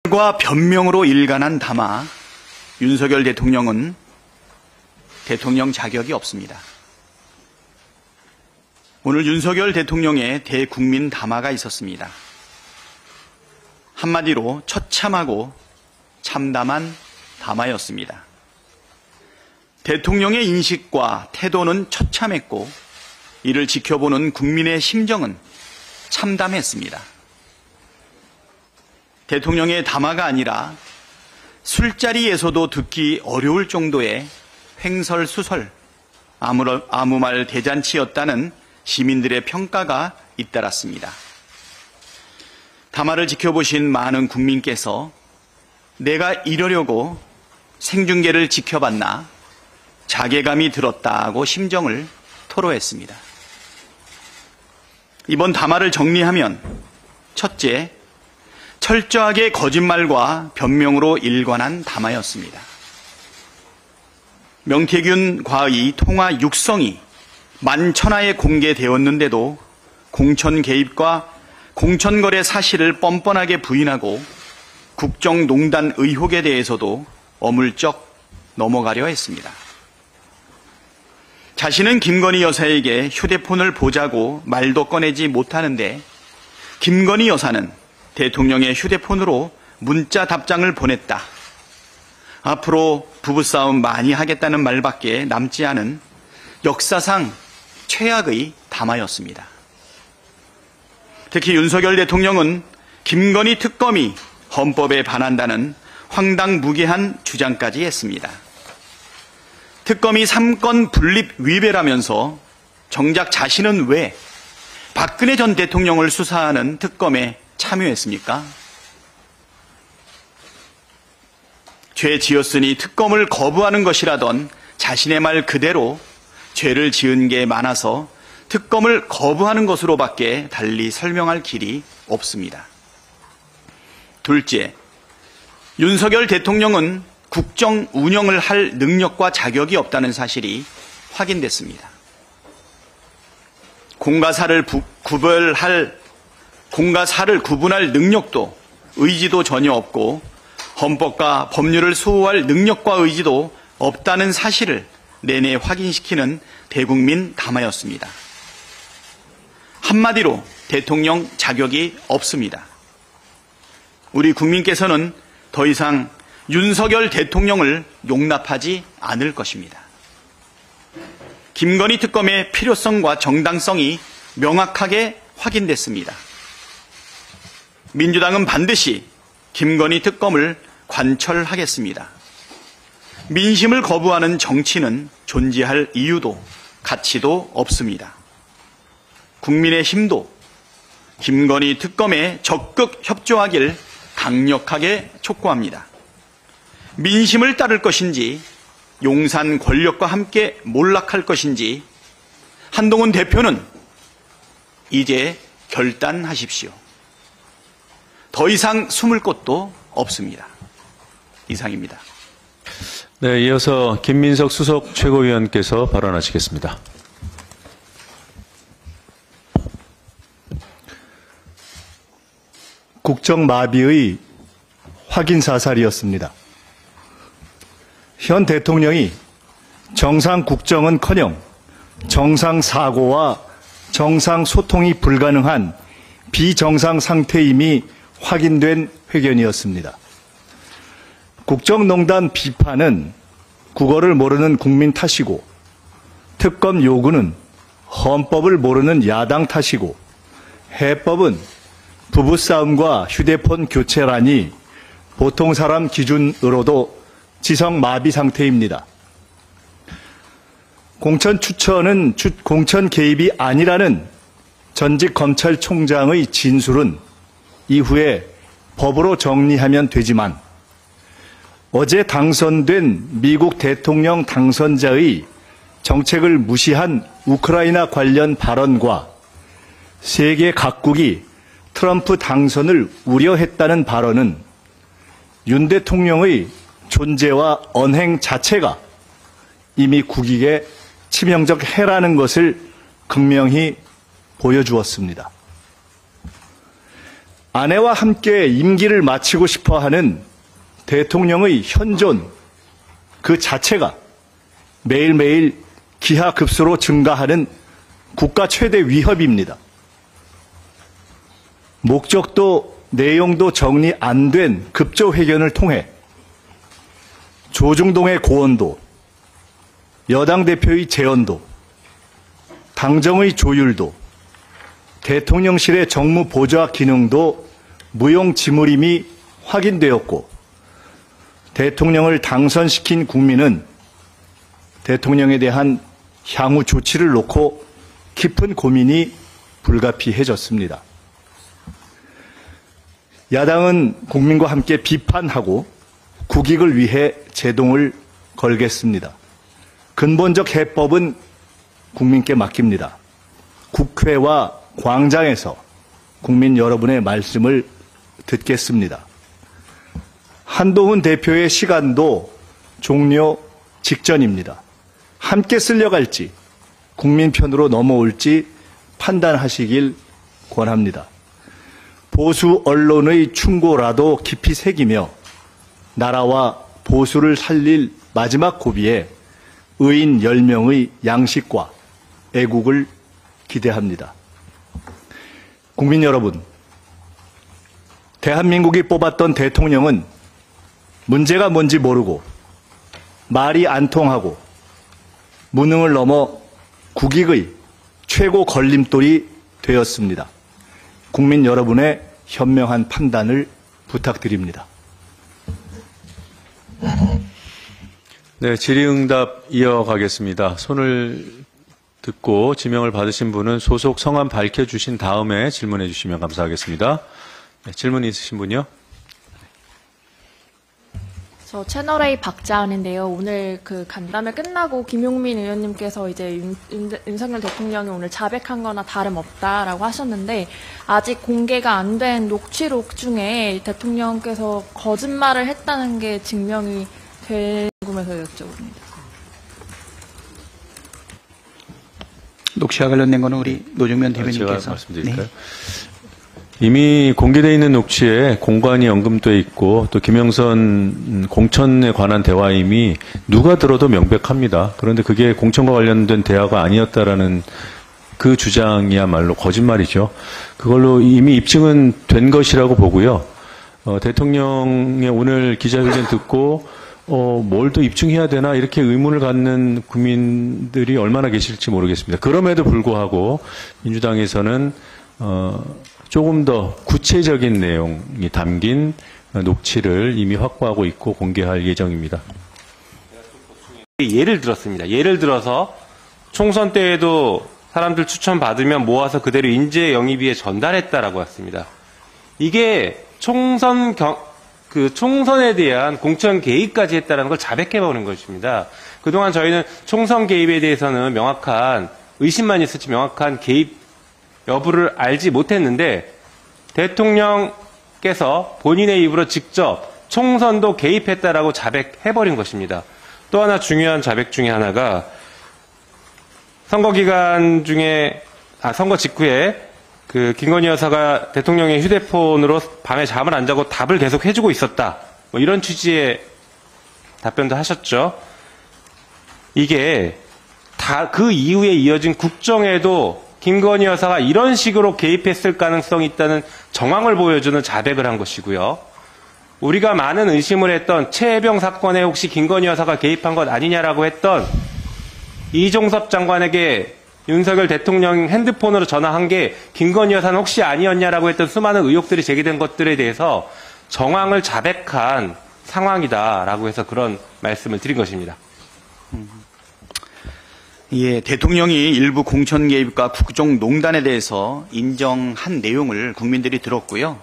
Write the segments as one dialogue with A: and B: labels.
A: 과 변명으로 일관한 담화, 윤석열 대통령은 대통령 자격이 없습니다. 오늘 윤석열 대통령의 대국민 담화가 있었습니다. 한마디로 처참하고 참담한 담화였습니다. 대통령의 인식과 태도는 처참했고 이를 지켜보는 국민의 심정은 참담했습니다. 대통령의 담화가 아니라 술자리에서도 듣기 어려울 정도의 횡설수설, 아무 말 대잔치였다는 시민들의 평가가 잇따랐습니다. 담화를 지켜보신 많은 국민께서 내가 이러려고 생중계를 지켜봤나 자괴감이 들었다고 심정을 토로했습니다. 이번 담화를 정리하면 첫째, 철저하게 거짓말과 변명으로 일관한 담화였습니다. 명태균 과의 통화 육성이 만천하에 공개되었는데도 공천 개입과 공천거래 사실을 뻔뻔하게 부인하고 국정농단 의혹에 대해서도 어물쩍 넘어가려 했습니다. 자신은 김건희 여사에게 휴대폰을 보자고 말도 꺼내지 못하는데 김건희 여사는 대통령의 휴대폰으로 문자 답장을 보냈다. 앞으로 부부싸움 많이 하겠다는 말밖에 남지 않은 역사상 최악의 담화였습니다. 특히 윤석열 대통령은 김건희 특검이 헌법에 반한다는 황당무계한 주장까지 했습니다. 특검이 3건 분립 위배라면서 정작 자신은 왜 박근혜 전 대통령을 수사하는 특검에 참여했습니까? 죄 지었으니 특검을 거부하는 것이라던 자신의 말 그대로 죄를 지은 게 많아서 특검을 거부하는 것으로밖에 달리 설명할 길이 없습니다. 둘째, 윤석열 대통령은 국정 운영을 할 능력과 자격이 없다는 사실이 확인됐습니다. 공과 사를 구분할 능력도 의지도 전혀 없고 헌법과 법률을 수호할 능력과 의지도 없다는 사실을 내내 확인시키는 대국민 담화였습니다. 한마디로 대통령 자격이 없습니다. 우리 국민께서는 더 이상 윤석열 대통령을 용납하지 않을 것입니다. 김건희 특검의 필요성과 정당성이 명확하게 확인됐습니다. 민주당은 반드시 김건희 특검을 관철하겠습니다. 민심을 거부하는 정치는 존재할 이유도 가치도 없습니다. 국민의 힘도 김건희 특검에 적극 협조하길 강력하게 촉구합니다. 민심을 따를 것인지 용산 권력과 함께 몰락할 것인지 한동훈 대표는 이제 결단하십시오. 더 이상 숨을 곳도 없습니다. 이상입니다.
B: 네, 이어서 김민석 수석 최고위원께서 발언하시겠습니다.
C: 국정마비의 확인사살이었습니다. 현 대통령이 정상국정은커녕 정상사고와 정상소통이 불가능한 비정상 상태임이 확인된 회견이었습니다. 국정농단 비판은 국어를 모르는 국민 탓이고 특검 요구는 헌법을 모르는 야당 탓이고 해법은 부부싸움과 휴대폰 교체라니 보통 사람 기준으로도 지성마비 상태입니다. 공천 추천은 공천 개입이 아니라는 전직 검찰총장의 진술은 이후에 법으로 정리하면 되지만 어제 당선된 미국 대통령 당선자의 정책을 무시한 우크라이나 관련 발언과 세계 각국이 트럼프 당선을 우려했다는 발언은 윤 대통령의 존재와 언행 자체가 이미 국익에 치명적 해라는 것을 극명히 보여주었습니다. 아내와 함께 임기를 마치고 싶어 하는 대통령의 현존 그 자체가 매일매일 기하급수로 증가하는 국가 최대 위협입니다. 목적도 내용도 정리 안 된 급조회견을 통해 조중동의 고언도, 여당 대표의 재언도, 당정의 조율도, 대통령실의 정무 보좌 기능도 무용지물임이 확인되었고, 대통령을 당선시킨 국민은 대통령에 대한 향후 조치를 놓고 깊은 고민이 불가피해졌습니다. 야당은 국민과 함께 비판하고 국익을 위해 제동을 걸겠습니다. 근본적 해법은 국민께 맡깁니다. 국회와 광장에서 국민 여러분의 말씀을 듣겠습니다. 한동훈 대표의 시간도 종료 직전입니다. 함께 쓸려갈지 국민 편으로 넘어올지 판단하시길 권합니다. 보수 언론의 충고라도 깊이 새기며 나라와 보수를 살릴 마지막 고비에 의인 10명의 양식과 애국을 기대합니다. 국민 여러분, 대한민국이 뽑았던 대통령은 문제가 뭔지 모르고 말이 안 통하고 무능을 넘어 국익의 최고 걸림돌이 되었습니다. 국민 여러분의 현명한 판단을 부탁드립니다.
B: 네, 질의응답 이어가겠습니다. 손을 듣고 지명을 받으신 분은 소속 성함 밝혀주신 다음에 질문해 주시면 감사하겠습니다. 네, 질문 있으신 분요?
D: 저 채널A 박자은인데요. 오늘 그 간담회 끝나고 김용민 의원님께서 이제 윤석열 대통령이 오늘 자백한 거나 다름없다라고 하셨는데 아직 공개가 안 된 녹취록 중에 대통령께서 거짓말을 했다는 게 증명이 될 궁금해서 여쭤봅니다.
A: 녹취와 관련된 거는 우리 노정면
B: 제가
A: 대변인께서.
B: 말씀드릴까요? 네. 이미 공개되어 있는 녹취에 공관이 언급되어 있고 또 김영선 공천에 관한 대화임이 누가 들어도 명백합니다. 그런데 그게 공천과 관련된 대화가 아니었다라는 그 주장이야말로 거짓말이죠. 그걸로 이미 입증은 된 것이라고 보고요. 대통령의 오늘 기자회견 듣고 뭘 더 입증해야 되나 이렇게 의문을 갖는 국민들이 얼마나 계실지 모르겠습니다. 그럼에도 불구하고 민주당에서는 조금 더 구체적인 내용이 담긴 녹취를 이미 확보하고 있고 공개할 예정입니다.
E: 예를 들었습니다. 예를 들어서 총선 때에도 사람들 추천 받으면 모아서 그대로 인재 영입위에 전달했다라고 했습니다. 이게 총선에 대한 공천 개입까지 했다는 걸 자백해보는 것입니다. 그동안 저희는 총선 개입에 대해서는 명확한 의심만 있었지 명확한 개입 여부를 알지 못했는데 대통령께서 본인의 입으로 직접 총선도 개입했다라고 자백해버린 것입니다. 또 하나 중요한 자백 중에 하나가 선거 직후에 그 김건희 여사가 대통령의 휴대폰으로 밤에 잠을 안 자고 답을 계속 해주고 있었다. 뭐 이런 취지의 답변도 하셨죠. 이게 다 그 이후에 이어진 국정에도 김건희 여사가 이런 식으로 개입했을 가능성이 있다는 정황을 보여주는 자백을 한 것이고요. 우리가 많은 의심을 했던 최혜병 사건에 혹시 김건희 여사가 개입한 것 아니냐라고 했던 이종섭 장관에게 윤석열 대통령 핸드폰으로 전화한 게 김건희 여사는 혹시 아니었냐라고 했던 수많은 의혹들이 제기된 것들에 대해서 정황을 자백한 상황이다라고 해서 그런 말씀을 드린 것입니다.
A: 예, 대통령이 일부 공천 개입과 국정농단에 대해서 인정한 내용을 국민들이 들었고요.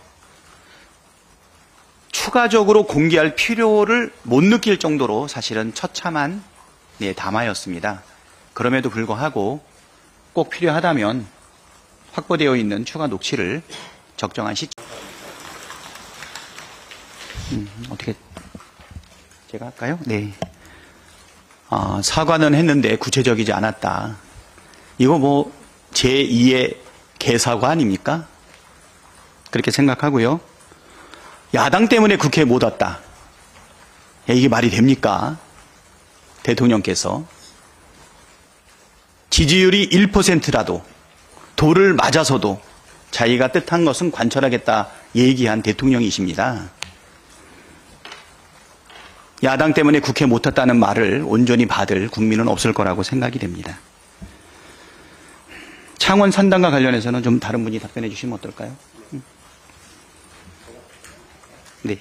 A: 추가적으로 공개할 필요를 못 느낄 정도로 사실은 처참한 담화였습니다. 그럼에도 불구하고 꼭 필요하다면 확보되어 있는 추가 녹취를 적정한 시점 어떻게 제가 할까요? 네. 사과는 했는데 구체적이지 않았다. 이거 뭐 제2의 개사과 아닙니까? 그렇게 생각하고요. 야당 때문에 국회에 못 왔다. 야, 이게 말이 됩니까? 대통령께서 지지율이 1%라도 돌을 맞아서도 자기가 뜻한 것은 관철하겠다 얘기한 대통령이십니다. 야당 때문에 국회에 못 왔다는 말을 온전히 받을 국민은 없을 거라고 생각이 됩니다. 창원 산단과 관련해서는 좀 다른 분이 답변해 주시면 어떨까요? 네.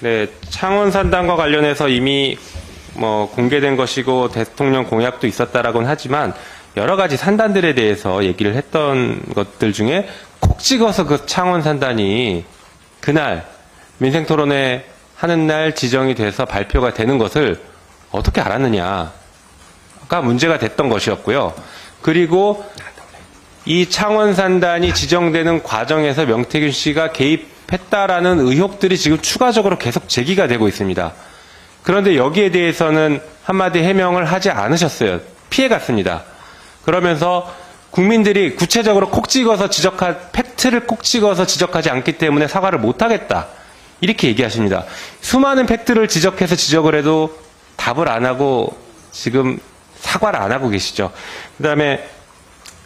E: 네, 창원 산단과 관련해서 이미 공개된 것이고 대통령 공약도 있었다라고는 하지만 여러 가지 산단들에 대해서 얘기를 했던 것들 중에 콕 찍어서 그 창원 산단이 그날 민생토론회 하는 날 지정이 돼서 발표가 되는 것을 어떻게 알았느냐가 문제가 됐던 것이었고요. 그리고 이 창원 산단이 지정되는 과정에서 명태균 씨가 개입했다라는 의혹들이 지금 추가적으로 계속 제기가 되고 있습니다. 그런데 여기에 대해서는 한마디 해명을 하지 않으셨어요. 피해갔습니다. 그러면서 국민들이 구체적으로 콕 찍어서 팩트를 콕 찍어서 지적하지 않기 때문에 사과를 못하겠다. 이렇게 얘기하십니다. 수많은 팩트를 지적해서 지적을 해도 답을 안 하고 지금 사과를 안 하고 계시죠. 그 다음에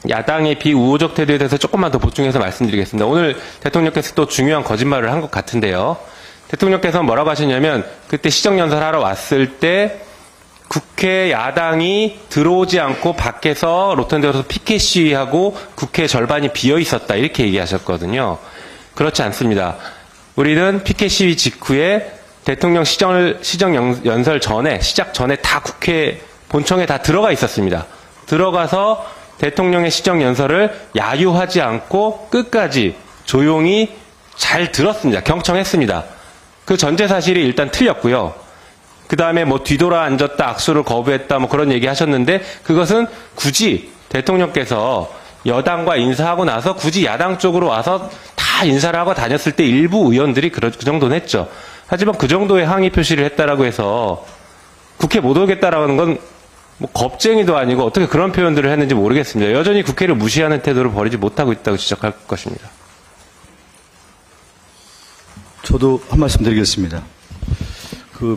E: 야당의 비우호적 태도에 대해서 조금만 더 보충해서 말씀드리겠습니다. 오늘 대통령께서 또 중요한 거짓말을 한 것 같은데요. 대통령께서 뭐라고 하셨냐면 그때 시정연설하러 왔을 때 국회 야당이 들어오지 않고 밖에서 로턴대로에서 피켓 시위하고 국회 절반이 비어 있었다 이렇게 얘기하셨거든요. 그렇지 않습니다. 우리는 피켓 시위 직후에 대통령 시정연설 전에 시작 전에 다 국회 본청에 다 들어가 있었습니다. 들어가서 대통령의 시정연설을 야유하지 않고 끝까지 조용히 잘 들었습니다. 경청했습니다. 그 전제 사실이 일단 틀렸고요. 그 다음에 뒤돌아 앉았다, 악수를 거부했다, 그런 얘기 하셨는데, 그것은 굳이 대통령께서 여당과 인사하고 나서 굳이 야당 쪽으로 와서 다 인사를 하고 다녔을 때 일부 의원들이 그 정도는 했죠. 하지만 그 정도의 항의 표시를 했다라고 해서 국회 못 오겠다라는 건 겁쟁이도 아니고 어떻게 그런 표현들을 했는지 모르겠습니다. 여전히 국회를 무시하는 태도를 버리지 못하고 있다고 지적할 것입니다.
C: 저도 한 말씀 드리겠습니다.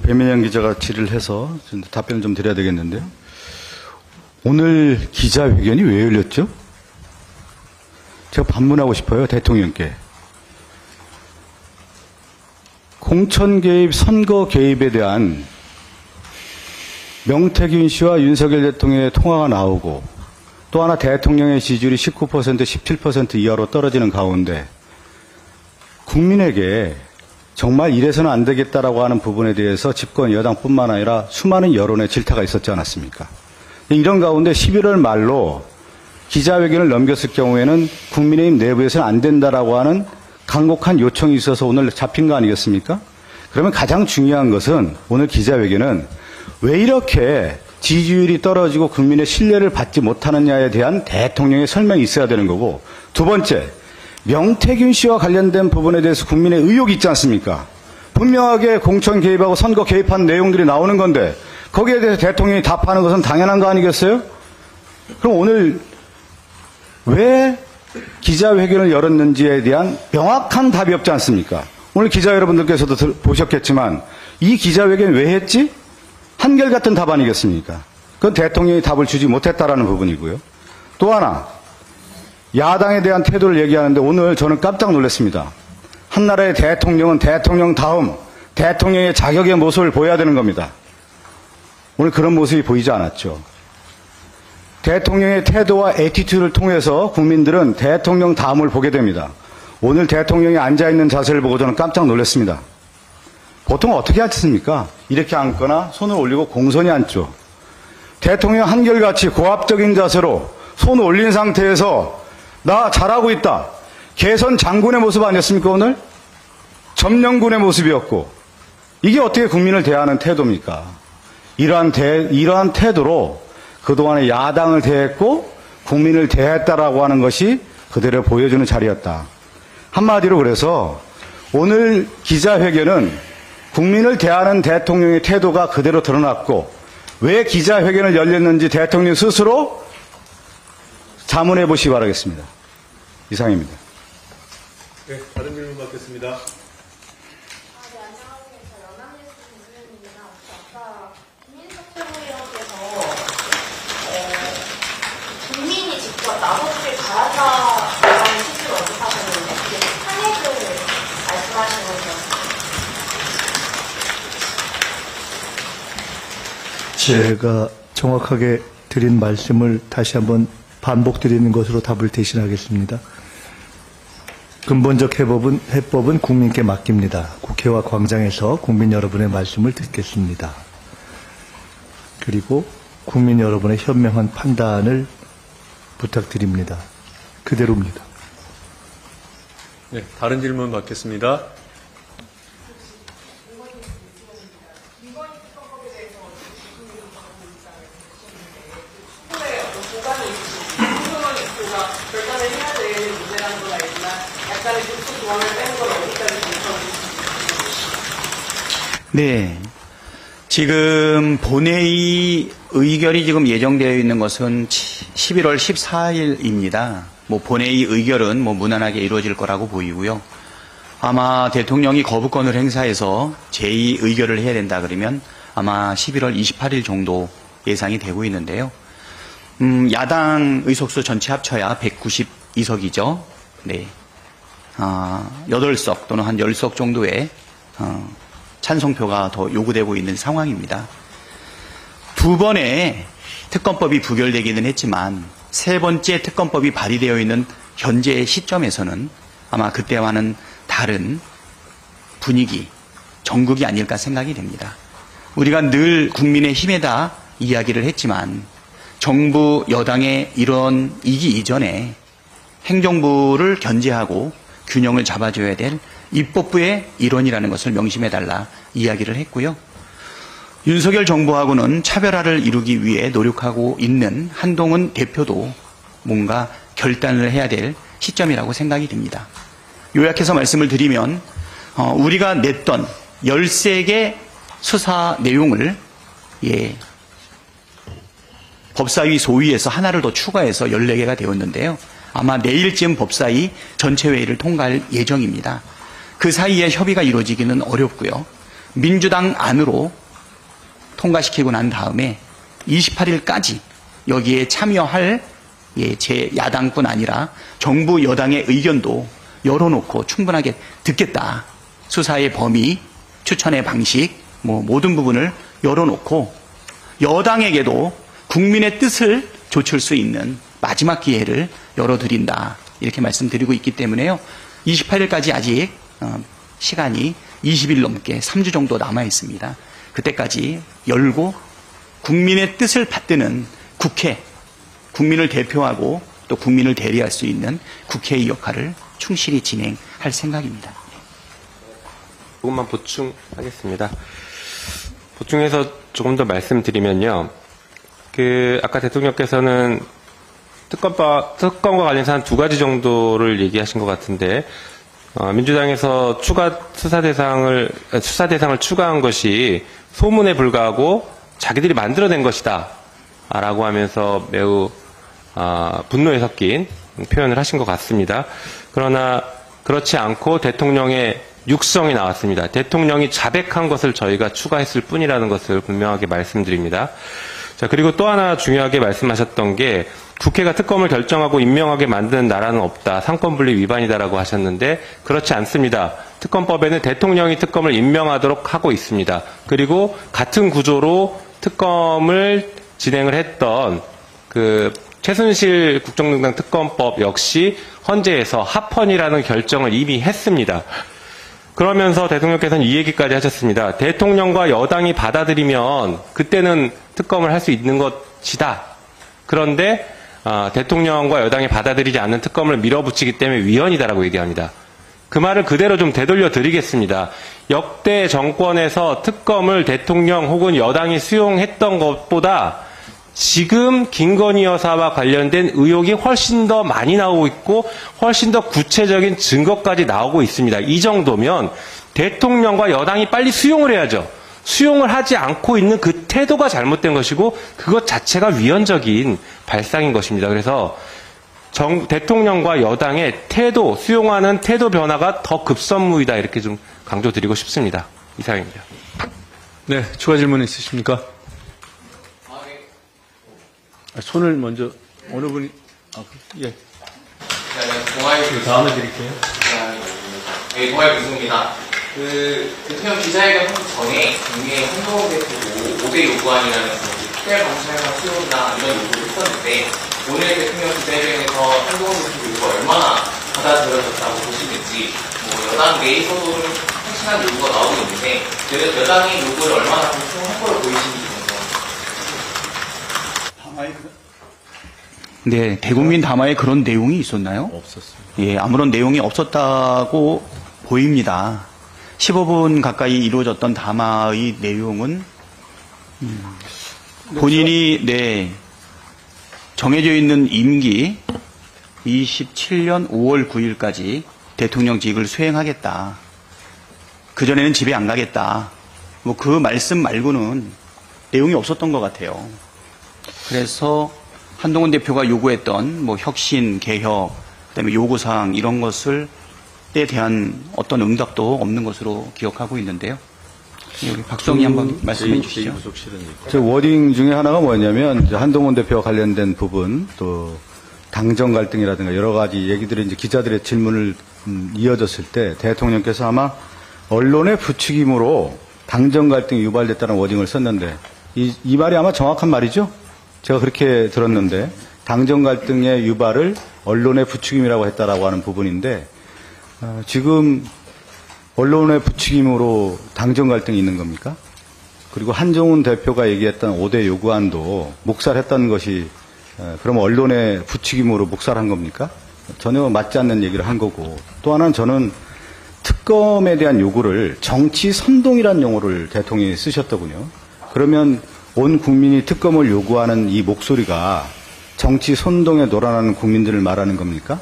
C: 배민영 기자가 질의를 해서 답변을 좀 드려야 되겠는데요. 오늘 기자회견이 왜 열렸죠? 제가 반문하고 싶어요, 대통령께. 공천 개입, 선거 개입에 대한 명태균 씨와 윤석열 대통령의 통화가 나오고 또 하나 대통령의 지지율이 19%, 17% 이하로 떨어지는 가운데 국민에게 정말 이래서는 안 되겠다라고 하는 부분에 대해서 집권 여당뿐만 아니라 수많은 여론의 질타가 있었지 않았습니까? 이런 가운데 11월 말로 기자회견을 넘겼을 경우에는 국민의힘 내부에서는 안 된다라고 하는 강곡한 요청이 있어서 오늘 잡힌 거 아니겠습니까? 그러면 가장 중요한 것은 오늘 기자회견은 왜 이렇게 지지율이 떨어지고 국민의 신뢰를 받지 못하느냐에 대한 대통령의 설명이 있어야 되는 거고, 두 번째, 명태균 씨와 관련된 부분에 대해서 국민의 의혹이 있지 않습니까? 분명하게 공천 개입하고 선거 개입한 내용들이 나오는 건데 거기에 대해서 대통령이 답하는 것은 당연한 거 아니겠어요? 그럼 오늘 왜 기자회견을 열었는지에 대한 명확한 답이 없지 않습니까? 오늘 기자 여러분들께서도 보셨겠지만 이 기자회견 왜 했지? 한결같은 답 아니겠습니까? 그건 대통령이 답을 주지 못했다라는 부분이고요. 또 하나, 야당에 대한 태도를 얘기하는데 오늘 저는 깜짝 놀랐습니다. 한나라의 대통령은 대통령 다음 대통령의 자격의 모습을 보여야 되는 겁니다. 오늘 그런 모습이 보이지 않았죠. 대통령의 태도와 애티튜드를 통해서 국민들은 대통령 다음을 보게 됩니다. 오늘 대통령이 앉아있는 자세를 보고 저는 깜짝 놀랐습니다. 보통 어떻게 앉습니까? 이렇게 앉거나 손을 올리고 공손히 앉죠. 대통령 한결같이 고압적인 자세로 손을 올린 상태에서 나 잘하고 있다. 개선 장군의 모습 아니었습니까, 오늘? 점령군의 모습이었고. 이게 어떻게 국민을 대하는 태도입니까? 이러한 태도로 그동안에 야당을 대했고 국민을 대했다라고 하는 것이 그대로 보여주는 자리였다. 한마디로 그래서 오늘 기자회견은 국민을 대하는 대통령의 태도가 그대로 드러났고 왜 기자회견을 열렸는지 대통령 스스로 자문해 보시기 바라겠습니다. 이상입니다.
B: 네, 다른 질문 받겠습니다.
F: 안녕하세요. 저 연합뉴스 김수현입니다. 아까 김민석 최고위원께서 국민이 직접 나머지를 가하자라는 취지로 언급하셨는데 그게 탄핵을 말씀하신 거죠.
G: 제가 정확하게 드린 말씀을 다시 한번 반복드리는 것으로 답을 대신하겠습니다. 근본적 해법은 국민께 맡깁니다. 국회와 광장에서 국민 여러분의 말씀을 듣겠습니다. 그리고 국민 여러분의 현명한 판단을 부탁드립니다. 그대로입니다.
B: 네, 다른 질문 받겠습니다.
A: 네. 지금 본회의 의결이 지금 예정되어 있는 것은 11월 14일입니다. 본회의 의결은 무난하게 이루어질 거라고 보이고요. 아마 대통령이 거부권을 행사해서 제2 의결을 해야 된다 그러면 아마 11월 28일 정도 예상이 되고 있는데요. 야당 의석수 전체 합쳐야 192석이죠. 네. 8석 또는 한 10석 정도의 찬성표가 더 요구되고 있는 상황입니다. 두 번의 특검법이 부결되기는 했지만 세 번째 특검법이 발의되어 있는 현재의 시점에서는 아마 그때와는 다른 분위기, 정국이 아닐까 생각이 됩니다. 우리가 늘 국민의 힘에다 이야기를 했지만 정부 여당의 이기 이전에 행정부를 견제하고 균형을 잡아줘야 될 입법부의 일원이라는 것을 명심해달라 이야기를 했고요. 윤석열 정부하고는 차별화를 이루기 위해 노력하고 있는 한동훈 대표도 뭔가 결단을 해야 될 시점이라고 생각이 됩니다. 요약해서 말씀을 드리면 우리가 냈던 13개 수사 내용을 법사위 소위에서 하나를 더 추가해서 14개가 되었는데요. 아마 내일쯤 법사위 전체 회의를 통과할 예정입니다. 그 사이에 협의가 이루어지기는 어렵고요. 민주당 안으로 통과시키고 난 다음에 28일까지 여기에 참여할 제 야당뿐 아니라 정부 여당의 의견도 열어놓고 충분하게 듣겠다. 수사의 범위, 추천의 방식, 모든 부분을 열어놓고 여당에게도 국민의 뜻을 좇을 수 있는 마지막 기회를 열어드린다. 이렇게 말씀드리고 있기 때문에요. 28일까지 아직 시간이 20일 넘게 3주 정도 남아 있습니다. 그때까지 열고 국민의 뜻을 받드는 국회, 국민을 대표하고 또 국민을 대리할 수 있는 국회의 역할을 충실히 진행할 생각입니다.
E: 조금만 보충하겠습니다. 보충해서 조금 더 말씀드리면요. 아까 대통령께서는 특검과 관련해서 한 2가지 정도를 얘기하신 것 같은데, 민주당에서 수사 대상을 추가한 것이 소문에 불과하고 자기들이 만들어낸 것이다. 라고 하면서 매우, 분노에 섞인 표현을 하신 것 같습니다. 그러나 그렇지 않고 대통령의 육성이 나왔습니다. 대통령이 자백한 것을 저희가 추가했을 뿐이라는 것을 분명하게 말씀드립니다. 자, 그리고 또 하나 중요하게 말씀하셨던 게 국회가 특검을 결정하고 임명하게 만드는 나라는 없다. 상권분리 위반이다라고 하셨는데 그렇지 않습니다. 특검법에는 대통령이 특검을 임명하도록 하고 있습니다. 그리고 같은 구조로 특검을 진행을 했던 최순실 국정농단 특검법 역시 헌재에서 합헌이라는 결정을 이미 했습니다. 그러면서 대통령께서는 이 얘기까지 하셨습니다. 대통령과 여당이 받아들이면 그때는 특검을 할 수 있는 것이다. 그런데 대통령과 여당이 받아들이지 않는 특검을 밀어붙이기 때문에 위헌이다라고 얘기합니다. 그 말을 그대로 좀 되돌려 드리겠습니다. 역대 정권에서 특검을 대통령 혹은 여당이 수용했던 것보다 지금 김건희 여사와 관련된 의혹이 훨씬 더 많이 나오고 있고 훨씬 더 구체적인 증거까지 나오고 있습니다. 이 정도면 대통령과 여당이 빨리 수용을 해야죠. 수용을 하지 않고 있는 그 태도가 잘못된 것이고 그것 자체가 위헌적인 발상인 것입니다. 그래서 대통령과 여당의 태도, 수용하는 태도 변화가 더 급선무이다. 이렇게 좀 강조드리고 싶습니다. 이상입니다.
B: 네, 추가 질문 있으십니까? 손을 먼저 어느 분이 예. 다음에 드릴게요.
H: 네, 동아일 교수입니다. 대통령 기자회견 하기 전에 국민의 한동훈 대표도 5대 요구안이라는 특별 검찰관 수용이나 이런 요구를 했었는데 오늘 대통령 기자회견에서 한동훈 대표 요구가 얼마나 받아들여졌다고 보시는지 여당 내에서도 좀 확실한 요구가 나오고 있는데 여당의 요구를 얼마나 수용할 거로 보이시는지 궁금합니다.
A: 네, 대국민 담화에 그런 내용이 있었나요?
B: 없었습니다.
A: 예, 아무런 내용이 없었다고 보입니다. 15분 가까이 이루어졌던 담화의 내용은 본인이 정해져 있는 임기 27년 5월 9일까지 대통령직을 수행하겠다. 그전에는 집에 안 가겠다. 그 말씀 말고는 내용이 없었던 것 같아요. 그래서 한동훈 대표가 요구했던 혁신, 개혁, 그다음에 요구사항 이런 것에 대한 어떤 응답도 없는 것으로 기억하고 있는데요. 여기 박성희 한번 말씀해 주시죠.
C: 저 워딩 중에 하나가 뭐냐면 한동훈 대표와 관련된 부분 또 당정 갈등이라든가 여러 가지 얘기들이 이제 기자들의 질문을 이어졌을 때 대통령께서 아마 언론의 부추김으로 당정 갈등이 유발됐다는 워딩을 썼는데 이 말이 아마 정확한 말이죠? 제가 그렇게 들었는데 당정 갈등의 유발을 언론의 부추김이라고 했다라고 하는 부분인데 지금 언론의 부추김으로 당정 갈등이 있는 겁니까? 그리고 한동훈 대표가 얘기했던 5대 요구안도 묵살했던 것이 그럼 언론의 부추김으로 묵살한 겁니까? 전혀 맞지 않는 얘기를 한 거고 또 하나는 저는 특검에 대한 요구를 정치 선동이라는 용어를 대통령이 쓰셨더군요. 그러면 온 국민이 특검을 요구하는 이 목소리가 정치 선동에 놀아나는 국민들을 말하는 겁니까?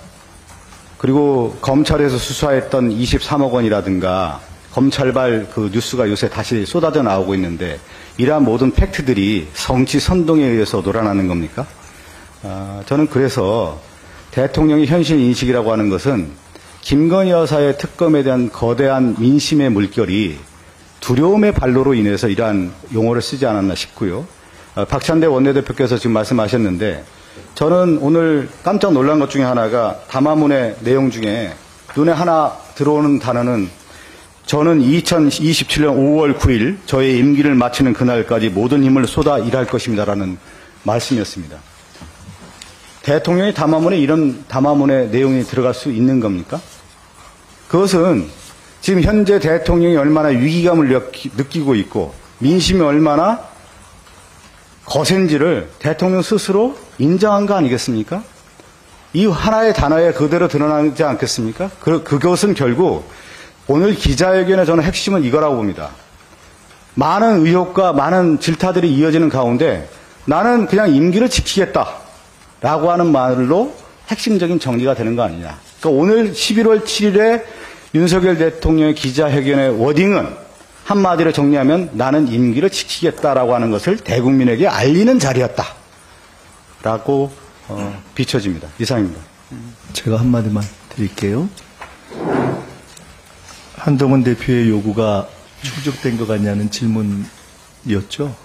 C: 그리고 검찰에서 수사했던 23억 원이라든가 검찰발 그 뉴스가 요새 다시 쏟아져 나오고 있는데 이러한 모든 팩트들이 정치 선동에 의해서 놀아나는 겁니까? 저는 그래서 대통령의 현실 인식이라고 하는 것은 김건희 여사의 특검에 대한 거대한 민심의 물결이 두려움의 발로로 인해서 이러한 용어를 쓰지 않았나 싶고요. 박찬대 원내대표께서 지금 말씀하셨는데 저는 오늘 깜짝 놀란 것 중에 하나가 담화문의 내용 중에 눈에 하나 들어오는 단어는 저는 2027년 5월 9일 저의 임기를 마치는 그날까지 모든 힘을 쏟아 일할 것입니다라는 말씀이었습니다. 대통령의 담화문에 이런 담화문의 내용이 들어갈 수 있는 겁니까? 그것은 지금 현재 대통령이 얼마나 위기감을 느끼고 있고 민심이 얼마나 거센지를 대통령 스스로 인정한 거 아니겠습니까? 이 하나의 단어에 그대로 드러나지 않겠습니까? 그것은 결국 오늘 기자회견의 저는 핵심은 이거라고 봅니다. 많은 의혹과 많은 질타들이 이어지는 가운데 나는 그냥 임기를 지키겠다라고 하는 말로 핵심적인 정리가 되는 거 아니냐. 그러니까 오늘 11월 7일에 윤석열 대통령의 기자회견의 워딩은 한마디로 정리하면 나는 임기를 지키겠다라고 하는 것을 대국민에게 알리는 자리였다라고 비춰집니다. 이상입니다.
G: 제가 한마디만 드릴게요. 한동훈 대표의 요구가 충족된 것 같냐는 질문이었죠.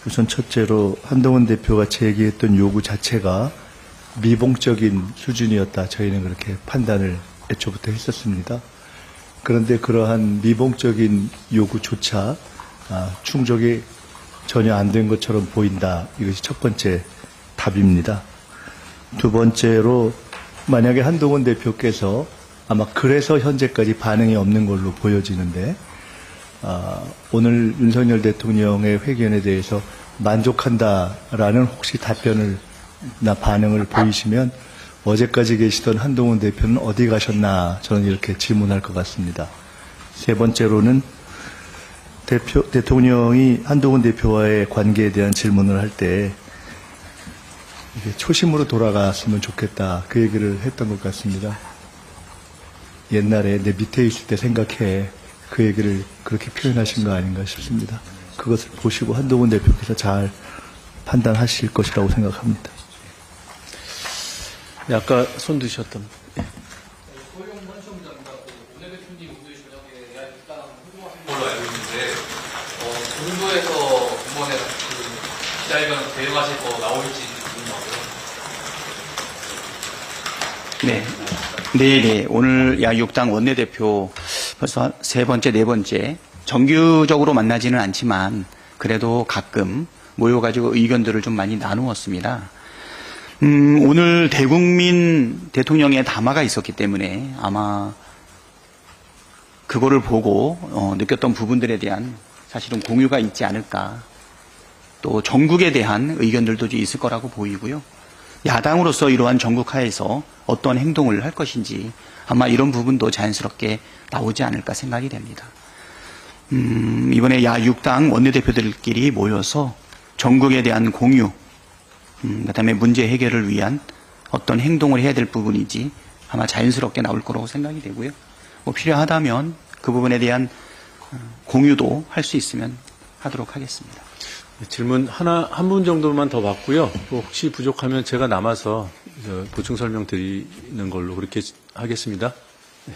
G: 우선 첫째로 한동훈 대표가 제기했던 요구 자체가 미봉적인 수준이었다. 저희는 그렇게 판단을 애초부터 했었습니다. 그런데 그러한 미봉적인 요구조차 충족이 전혀 안 된 것처럼 보인다. 이것이 첫 번째 답입니다. 두 번째로 만약에 한동훈 대표께서 아마 그래서 현재까지 반응이 없는 걸로 보여지는데 오늘 윤석열 대통령의 회견에 대해서 만족한다라는 혹시 답변을나 반응을 보이시면 어제까지 계시던 한동훈 대표는 어디 가셨나 저는 이렇게 질문할 것 같습니다. 세 번째로는 대통령이 한동훈 대표와의 관계에 대한 질문을 할 때 초심으로 돌아갔으면 좋겠다 그 얘기를 했던 것 같습니다. 옛날에 내 밑에 있을 때 생각해 그 얘기를 그렇게 표현하신 거 아닌가 싶습니다. 그것을 보시고 한동훈 대표께서 잘 판단하실 것이라고 생각합니다.
B: 네, 아까 손 드셨던.
H: 걸로 알고 있는데 본부에서 이번에 기자회견 대응하실 거 나올지 궁금하고요.
A: 네. 오늘 야6당 원내대표 벌써 세 번째, 네 번째 정규적으로 만나지는 않지만 그래도 가끔 모여가지고 의견들을 좀 많이 나누었습니다. 오늘 대국민 대통령의 담화가 있었기 때문에 아마 그거를 보고 느꼈던 부분들에 대한 사실은 공유가 있지 않을까. 또 전국에 대한 의견들도 좀 있을 거라고 보이고요. 야당으로서 이러한 전국 하에서 어떤 행동을 할 것인지 아마 이런 부분도 자연스럽게 나오지 않을까 생각이 됩니다. 이번에 야6당 원내대표들끼리 모여서 전국에 대한 공유, 그다음에 문제 해결을 위한 어떤 행동을 해야 될 부분이지 아마 자연스럽게 나올 거라고 생각이 되고요. 뭐 필요하다면 그 부분에 대한 공유도 할 수 있으면 하도록 하겠습니다.
B: 질문 한 분 정도만 더 받고요. 또 혹시 부족하면 제가 남아서 보충 설명 드리는 걸로 그렇게 하겠습니다. 네.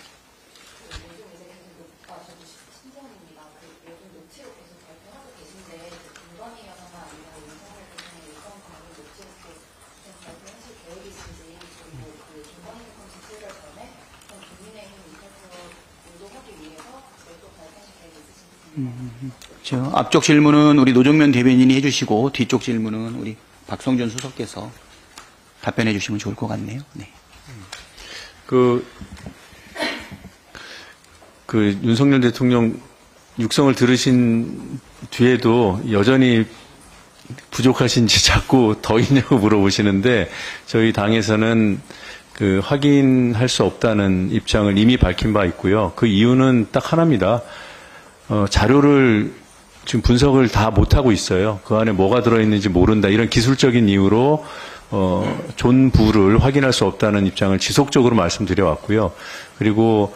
A: 저 앞쪽 질문은 우리 노정면 대변인이 해주시고 뒤쪽 질문은 우리 박성준 수석께서 답변해 주시면 좋을 것 같네요. 네.
B: 그 윤석열 대통령 육성을 들으신 뒤에도 여전히 부족하신지 자꾸 더 있냐고 물어보시는데 저희 당에서는 확인할 수 없다는 입장을 이미 밝힌 바 있고요. 그 이유는 딱 하나입니다. 자료를 지금 분석을 다 못하고 있어요. 그 안에 뭐가 들어있는지 모른다. 이런 기술적인 이유로 존부를 확인할 수 없다는 입장을 지속적으로 말씀드려왔고요. 그리고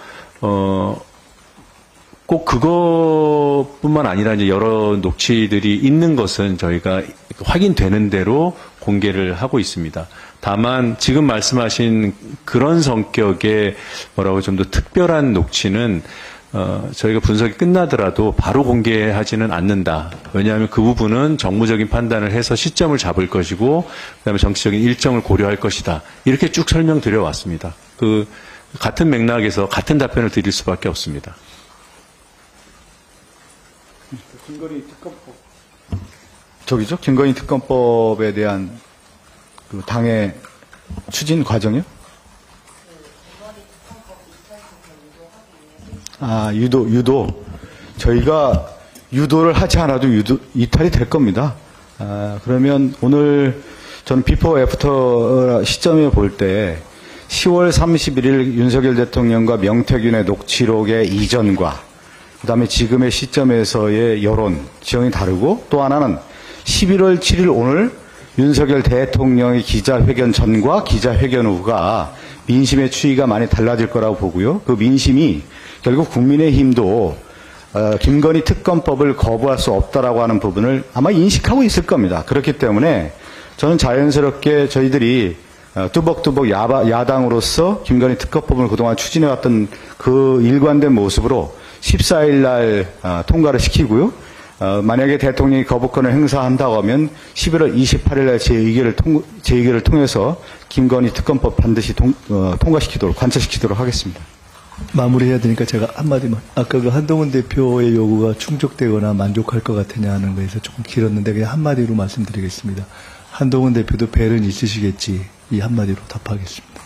B: 꼭 그것뿐만 아니라 이제 여러 녹취들이 있는 것은 저희가 확인되는 대로 공개를 하고 있습니다. 다만 지금 말씀하신 그런 성격의 좀 더 특별한 녹취는 저희가 분석이 끝나더라도 바로 공개하지는 않는다. 왜냐하면 그 부분은 정무적인 판단을 해서 시점을 잡을 것이고, 그다음에 정치적인 일정을 고려할 것이다. 이렇게 쭉 설명드려왔습니다. 같은 맥락에서 같은 답변을 드릴 수밖에 없습니다.
C: 김건희 특검법에 대한 당의 추진 과정이요? 유도. 저희가 유도를 하지 않아도 이탈이 될 겁니다. 그러면 오늘 저는 비포 애프터 시점에 볼 때 10월 31일 윤석열 대통령과 명태균의 녹취록의 이전과 그다음에 지금의 시점에서의 여론, 지형이 다르고 또 하나는 11월 7일 오늘 윤석열 대통령의 기자회견 전과 기자회견 후가 민심의 추이가 많이 달라질 거라고 보고요. 그 민심이 결국 국민의힘도 김건희 특검법을 거부할 수 없다라고 하는 부분을 아마 인식하고 있을 겁니다. 그렇기 때문에 저는 자연스럽게 저희들이 뚜벅뚜벅 야당으로서 김건희 특검법을 그동안 추진해왔던 그 일관된 모습으로 14일 날 통과를 시키고요. 만약에 대통령이 거부권을 행사한다고 하면 11월 28일 날 제 의결을 통해서 김건희 특검법 반드시 통과시키도록, 관철시키도록 하겠습니다.
G: 마무리해야 되니까 제가 한마디만. 아까 한동훈 대표의 요구가 충족되거나 만족할 것 같으냐 하는 거에서 조금 길었는데 그냥 한마디로 말씀드리겠습니다. 한동훈 대표도 벨은 있으시겠지. 이 한마디로 답하겠습니다.